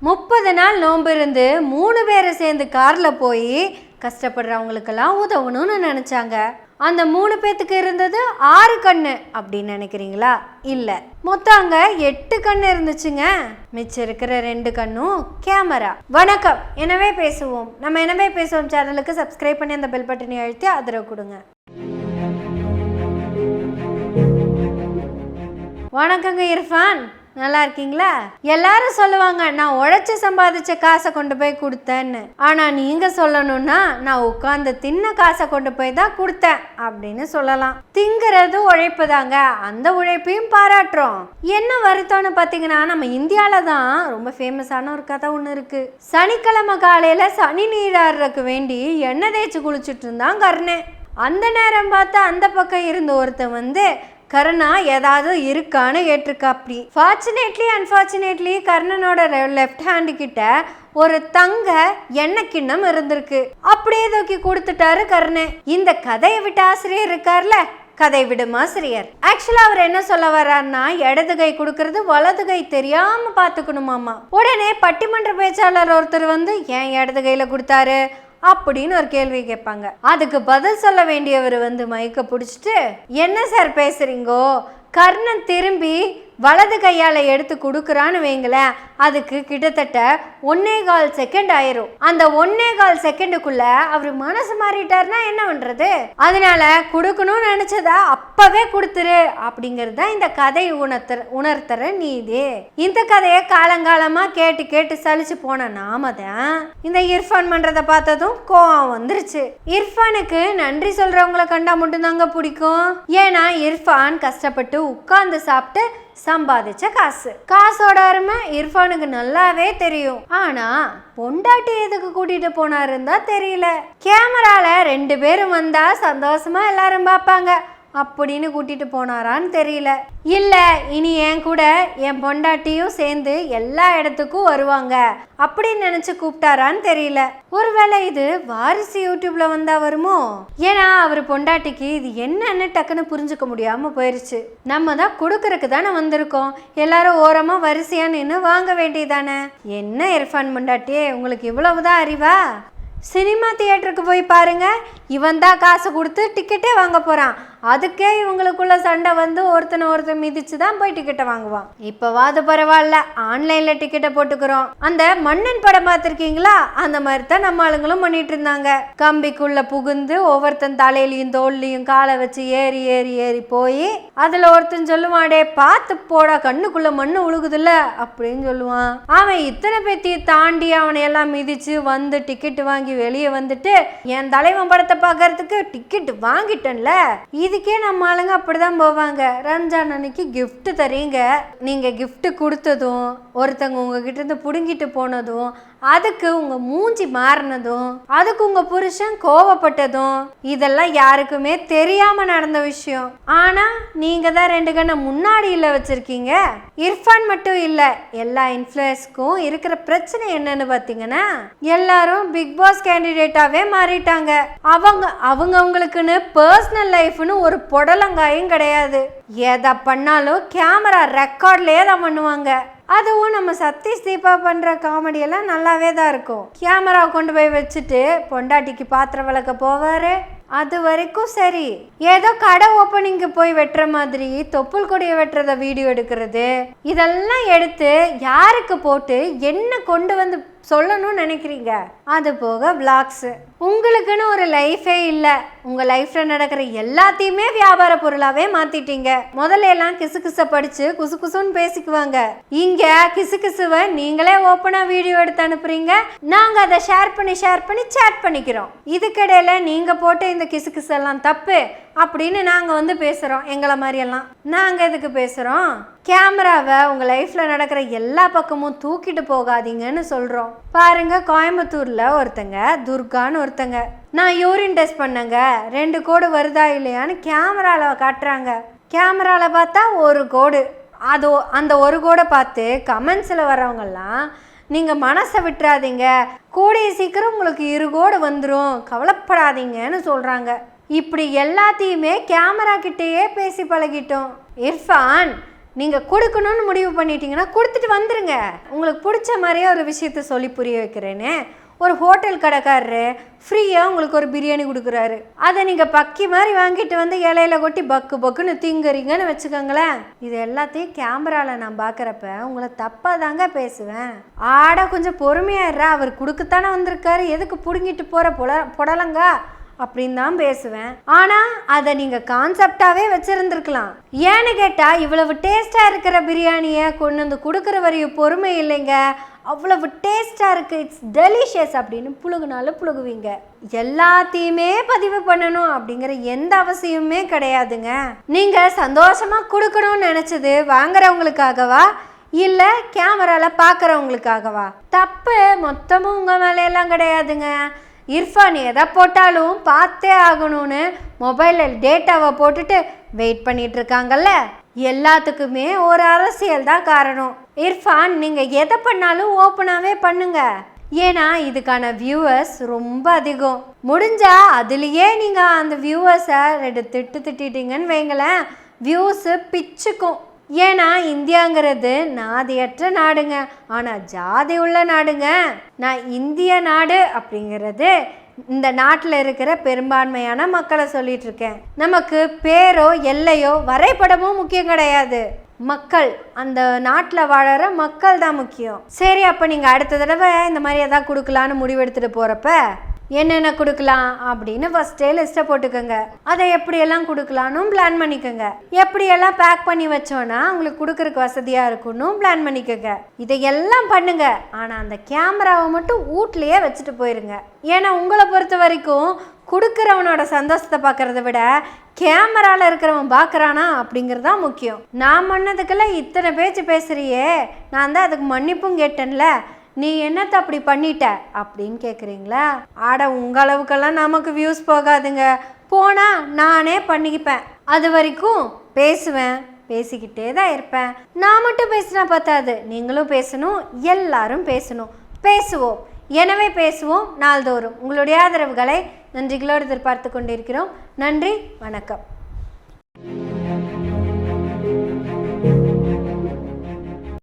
30 நாள் நோன்பு இருந்து 3 பேரை சேர்ந்து கார்ல போய் கஷ்டப்படுறவங்களுக்கெல்லாம் உதவணும்னு நினைச்சாங்க. அந்த 3 பேத்துக்கு இருந்தது 6 கண்ணு அப்படின்னு நினைக்கிறீங்களா? இல்ல, மொத்தம் அங்க 8 கண்ணு இருந்துச்சுங்க. மிச்சம் இருக்கிற 2 கண்ணும் கேமரா. வணக்கம், எனவே பேசுவோம். நம்ம எனவே பேசுவோம் சேனலுக்கு சப்ஸ்கிரைப் பண்ணி அந்த பெல் பட்டனை அழுத்தி ஆதரவு கொடுங்க. வணக்கங்க இர்ஃபான், நல்லா இருக்கீங்களா? எல்லாரும் சொல்லுவாங்க நான் உழைச்சி சம்பாதிச்ச காசை கொண்டு போய் கொடுத்தேன்னு. ஆனா நீங்க சொல்லணும்னா நான் உட்கார்ந்து தின்ன காசை கொண்டு போய் தான் கொடுத்தேன் அப்படின்னு சொல்லலாம். திங்கிறது உழைப்பு தாங்க, அந்த உழைப்பையும் பாராட்டுறோம். என்ன வருத்தம்னு பாத்தீங்கன்னா, நம்ம இந்தியால தான் ரொம்ப ஃபேமஸான ஒரு கதை ஒண்ணு இருக்கு. சனிக்கிழமை காலையில சனி நீராடுறதுக்கு வேண்டி எண்ணெய் தேய்ச்சி குளிச்சுட்டு இருந்தான் கர்ணன். அந்த நேரம் பார்த்து அந்த பக்கம் இருந்த ஒருத்தன் கர்ணா ஏதாவது இருக்கான்னு கேட்டிருக்காப்படி. ஃபார்ச்சுனேட்லி அன்ஃபார்ச்சுனேட்லி கர்ணனோட லெஃப்ட் ஹேண்டு கிட்ட ஒரு தங்க எண்ணெய் கிண்ணம் இருந்திருக்கு. அப்படியே தூக்கி கொடுத்துட்டாரு கர்ணன். இந்த கதையை விட்ட ஆசிரியர் இருக்கார்ல, கதை விடும் ஆசிரியர், ஆக்சுவலா அவர் என்ன சொல்ல வர்றாருன்னா, இடது கை கொடுக்கறது வலது கை தெரியாம பாத்துக்கணுமாமா. உடனே பட்டிமன்ற பேச்சாளர் ஒருத்தர் ஏன் இடது கையில கொடுத்தாரு அப்படின்னு ஒரு கேள்வி கேட்பாங்க. அதுக்கு பதில் சொல்ல வேண்டியவர் மைக்க பிடிச்சிட்டு, என்ன சார் பேசுறீங்கோ, கர்ணன் திரும்பி வலது கையால எடுத்து கொடுக்குறான்னு வைங்களேன், அதுக்கு கிட்டத்தட்ட 1.25 செகண்ட் ஆயிரும். அந்த 1.25 செகண்டுக்குள்ள அவர் மனசு மாறிட்டாருன்னா என்ன பண்றது? அதனால கொடுக்கணும்னு நினைச்சதா அப்பவே கொடுத்துரு அப்படிங்கிறது தான் இந்த கதை உணர்த்துற நீதி. இந்த கதையை காலங்காலமா கேட்டு கேட்டு சலிச்சு போன நாம தான் இந்த இர்ஃபான் பண்றதை பார்த்ததும் கோவம் வந்துருச்சு. இர்ஃபானுக்கு நன்றி சொல்றவங்களை கண்டா மட்டும்தாங்க பிடிக்கும். ஏன்னா இர்ஃபான் கஷ்டப்பட்டு உட்கார்ந்து சாப்பிட்டு சம்பாதிச்ச காசோட அருமை இர்ஃபானுக்கு நல்லாவே தெரியும். ஆனா பொண்டாட்டி எதுக்கு கூட்டிட்டு போனாருன்னு தான் தெரியல. கேமரால 2 பேரும் வந்தா சந்தோஷமா எல்லாரும் பார்ப்பாங்க அப்படின்னு கூட்டிட்டு போனாரான்னு தெரியல. இல்ல இனி என் கூட என் பொண்டாட்டியும் சேர்ந்து எல்லா இடத்துக்கும் வருவாங்க அப்படின்னு நினைச்சு கூப்பிட்டாரான்னு தெரியல. ஒருவேளை இது வாரிசு யூடியூப்ல வந்தா வருமோ? ஏன்னா அவர் பொண்டாட்டிக்கு இது என்னன்னு டக்குன்னு புரிஞ்சுக்க முடியாம போயிருச்சு. நம்ம தான் கொடுக்கறதுக்கு தானே வந்திருக்கோம், எல்லாரும் ஓரமா வரிசையா நின்று வாங்க வேண்டியதானே. என்ன இர்ஃபான் பொண்டாட்டியே, உங்களுக்கு இவ்வளவுதான் அறிவா? சினிமா தியேட்டருக்கு போய் பாருங்க, இவன் தான் காசு கொடுத்து டிக்கெட்டே வாங்க போறான். அதுக்கே இவங்களுக்குள்ள சண்டை ஒருத்தன் மிதிச்சு தான் போய் டிக்கெட்டை வாங்குவான். இப்பவாது பரவாயில்ல, ஆன்லைன்ல டிக்கெட்டை போட்டுக்கிறோம். அந்த மன்னன் படம் பார்த்திருக்கீங்களா? அந்த மாதிரி தான் நம்ம ஆளுங்களும் பண்ணிட்டு இருந்தாங்க. கம்பிக்குள்ள புகுந்து ஒவ்வொருத்தன் தலையிலையும் தோல்லையும் காலை வச்சு ஏறி ஏறி ஏறி போய் அதுல ஒருத்தன் சொல்லுவான், டே பார்த்து போடா கண்ணுக்குள்ள மண்ணு உழுகுதுல்ல அப்படின்னு சொல்லுவான். அவன் இத்தனை பேத்தையும் தாண்டி அவனை எல்லாம் மிதிச்சு டிக்கெட் வாங்கி வெளியே வந்துட்டு, என் தலைவன் படத்தை பார்க்கறதுக்கு டிக்கெட் வாங்கிட்டேன்ல, இதுக்கே நம்ம ஆளுங்க அப்படிதான் போவாங்க. ரம்ஜான் அன்னைக்கு கிஃப்ட் தரீங்க, நீங்க கிஃப்ட் கொடுத்ததும் ஒருத்தங்க உங்ககிட்ட இருந்து புடுங்கிட்டு போனதும், அதுக்கு உங்க மூஞ்சி மாறினதும், அதுக்கு உங்க புருஷன் கோவப்பட்டதும், இதெல்லாம் யாருக்குமே தெரியாம நடந்த விஷயம். ஆனா நீங்க தான் 2 கண்ணை முன்னாடியில வச்சிருக்கீங்க. இர்ஃபான் மட்டும் இல்ல, எல்லா இன்ஃப்ளூயன்ஸ்க்கும் இருக்கிற பிரச்சனை என்னன்னு பாத்தீங்கன்னா, எல்லாரும் பிக் பாஸ் கேண்டிடேட்டாவே மாறிட்டாங்க. அவங்களுக்குன்னு பர்சனல் லைஃப்னு ஒரு பொடலங்காயும் கிடையாது. எதை பண்ணாலும் கேமரா ரெக்கார்ட்லயே தான் பண்ணுவாங்க. அதுவும் நம்ம சதீஷ் தீபா பண்ற காமெடி எல்லாம் நல்லாவே தான் இருக்கும். கேமரா கொண்டு போய் வச்சுட்டு பொண்டாட்டிக்கு பாத்திரம் விளக்க போவாரு, அது வரைக்கும் சரி. ஏதோ கடை ஓப்பனிங்கு போய் வெட்டுற மாதிரி தொப்புள் கொடியை வெட்டுறத வீடியோ எடுக்கிறது, இதெல்லாம் எடுத்து யாருக்கு போட்டு என்ன கொண்டு வந்து சொல்லணும்னு நினைக்கிறீங்க? அது போக விளாக்ஸ். உங்களுக்குன்னு ஒரு லைஃபே இல்லை. உங்க லைஃப்ல நடக்கிற எல்லாத்தையுமே வியாபார பொருளாவே மாத்திட்டீங்க. முதல்ல எல்லாம் கிசுகிச படிச்சு குசு குசுன்னு பேசிக்குவாங்க. இங்க கிசுகிசுவை நீங்களே ஓப்பனா வீடியோ எடுத்து அனுப்புறீங்க, நாங்க அதை ஷேர் பண்ணி சேட் பண்ணிக்கிறோம். இதுக்கிடையில நீங்க போட்டு இந்த கிசுகிசெல்லாம் தப்பு அப்படின்னு நாங்க பேசுறோம். எங்களை மாதிரி எல்லாம் நாங்க எதுக்கு பேசுறோம்? கேமராவை உங்க லைஃப்ல நடக்கிற எல்லா பக்கமும் தூக்கிட்டு போகாதீங்கன்னு சொல்றோம். பாருங்க, கோயம்புத்தூர்ல ஒருத்தங்க துர்கான்னு ஒருத்தங்க, நான் யூரின் டெஸ்ட் பண்ணங்க 2 கோடு வருதா இல்லையான்னு கேமரால காட்டுறாங்க. கேமரால பார்த்தா 1 கோடு. அது அந்த 1 கோடை பார்த்து கமெண்ட்ஸ்ல வர்றவங்கெல்லாம், நீங்க மனசை விட்டுறாதீங்க, கூடிய சீக்கிரம் உங்களுக்கு 2 கோடு வந்துடும், கவலைப்படாதீங்கன்னு சொல்றாங்க. இப்படி எல்லாத்தையுமே கேமரா கிட்டேயே பேசி பழகிட்டோம். இர்ஃபான், நீங்கள் கொடுக்கணும்னு முடிவு பண்ணிட்டீங்கன்னா கொடுத்துட்டு வந்துடுங்க. உங்களுக்கு பிடிச்ச மாதிரியே ஒரு விஷயத்த சொல்லி புரிய வைக்கிறேன்னு, ஒரு ஹோட்டல் கடைக்காரரு ஃப்ரீயாக உங்களுக்கு ஒரு பிரியாணி கொடுக்குறாரு. அதை நீங்கள் பக்கி மாதிரி வாங்கிட்டு வந்து இலையில கொட்டி பக்கு பக்குன்னு திங்குறீங்கன்னு வச்சுக்கோங்களேன். இது எல்லாத்தையும் கேமராவில் நான் பார்க்குறப்ப உங்களை தப்பாக தாங்க பேசுவேன். கொஞ்சம் பொறுமையாடுறா, அவர் கொடுக்கத்தானே வந்திருக்காரு, எதுக்கு பிடுங்கிட்டு போகிற புடலங்கா அப்படின்னு தான் பேசுவேன். ஆனால் அதை நீங்கள் கான்செப்டாகவே வச்சுருந்துருக்கலாம். ஏன்னு கேட்டால் இவ்வளவு டேஸ்ட்டாக இருக்கிற பிரியாணியை கொண்டு வந்து கொடுக்குற வரையும் பொறுமை இல்லைங்க, அவ்வளவு டேஸ்ட்டாக இருக்குது, இட்ஸ் டெலிஷியஸ் அப்படின்னு புழுகுனாலும் புழுகுவீங்க. எல்லாத்தையுமே பதிவு பண்ணணும் அப்படிங்கிற எந்த அவசியமுமே கிடையாதுங்க. நீங்கள் சந்தோஷமாக கொடுக்கணும்னு நினச்சது வாங்குறவங்களுக்காகவா இல்லை கேமராவில் பார்க்குறவங்களுக்காகவா? தப்பு மொத்தமும் உங்கள் மேலையெல்லாம் கிடையாதுங்க. இர்ஃபான் எதை போட்டாலும் பார்த்தே ஆகணும்னு மொபைலில் டேட்டாவை போட்டுட்டு வெயிட் பண்ணிட்டு இருக்காங்கல்ல, எல்லாத்துக்குமே ஒரு அரசியல் தான் காரணம். இர்ஃபான் நீங்கள் எதை பண்ணாலும் ஓப்பனாகவே பண்ணுங்க. ஏன்னா இதுக்கான வியூவர்ஸ் ரொம்ப அதிகம். முடிஞ்சா அதுலேயே நீங்கள் அந்த வியூவர்ஸை 2 திட்டு திட்டிட்டீங்கன்னு வைங்களேன், வியூஸு பிச்சுக்கும். ஏன்னா இந்தியாங்கிறது நாதியற்ற நாடுங்க, ஆனால் ஜாதி உள்ள நாடுங்க. நான் இந்திய நாடு அப்படிங்கிறது இந்த நாட்டில் இருக்கிற பெரும்பான்மையான மக்களை சொல்லிட்டு இருக்கேன். நமக்கு பேரோ எல்லையோ வரைபடமோ முக்கியம் கிடையாது, மக்கள், அந்த நாட்டில் வாழற மக்கள் தான் முக்கியம். சரி, அப்போ நீங்கள் அடுத்த தடவை இந்த மாதிரி எதாவது கொடுக்கலான்னு முடிவெடுத்துட்டு போகிறப்ப என்னென்ன கொடுக்கலாம் அப்படின்னு ஃபஸ்ட்டே லிஸ்ட்டை போட்டுக்கோங்க. அதை எப்படியெல்லாம் கொடுக்கலான்னு பிளான் பண்ணிக்கோங்க. எப்படியெல்லாம் பேக் பண்ணி வச்சோன்னா உங்களுக்கு கொடுக்கறதுக்கு வசதியாக இருக்குன்னு பிளான் பண்ணிக்கோங்க. இதையெல்லாம் பண்ணுங்க. ஆனால் அந்த கேமராவை மட்டும் வீட்லேயே வச்சுட்டு போயிருங்க. ஏன்னா உங்களை பொறுத்த வரைக்கும் கொடுக்குறவனோட சந்தோஷத்தை பார்க்கறத விட கேமராவில் இருக்கிறவன் பார்க்குறானா அப்படிங்கிறது தான் முக்கியம். நான் பண்ணதுக்கெல்லாம் இத்தனை பேச்சு பேசுறியே, நான் தான் அதுக்கு மன்னிப்பும் கேட்டேன்ல, நீ என்னத்தை அப்படி பண்ணிட்ட அப்படின்னு கேட்குறீங்களா? உங்களவுக்கெல்லாம் நமக்கு வியூஸ் போகாதுங்க, போனால் நானே பண்ணிப்பேன். அது வரைக்கும் பேசுவேன், பேசிக்கிட்டே தான் இருப்பேன். நான் மட்டும் பேசினா பார்த்தாது, நீங்களும் பேசணும், எல்லாரும் பேசணும். பேசுவோம், எனவே பேசுவோம் நாள்தோறும். உங்களுடைய ஆதரவுகளை நன்றிகளோடு எதிர்பார்த்து கொண்டிருக்கிறோம். நன்றி, வணக்கம்.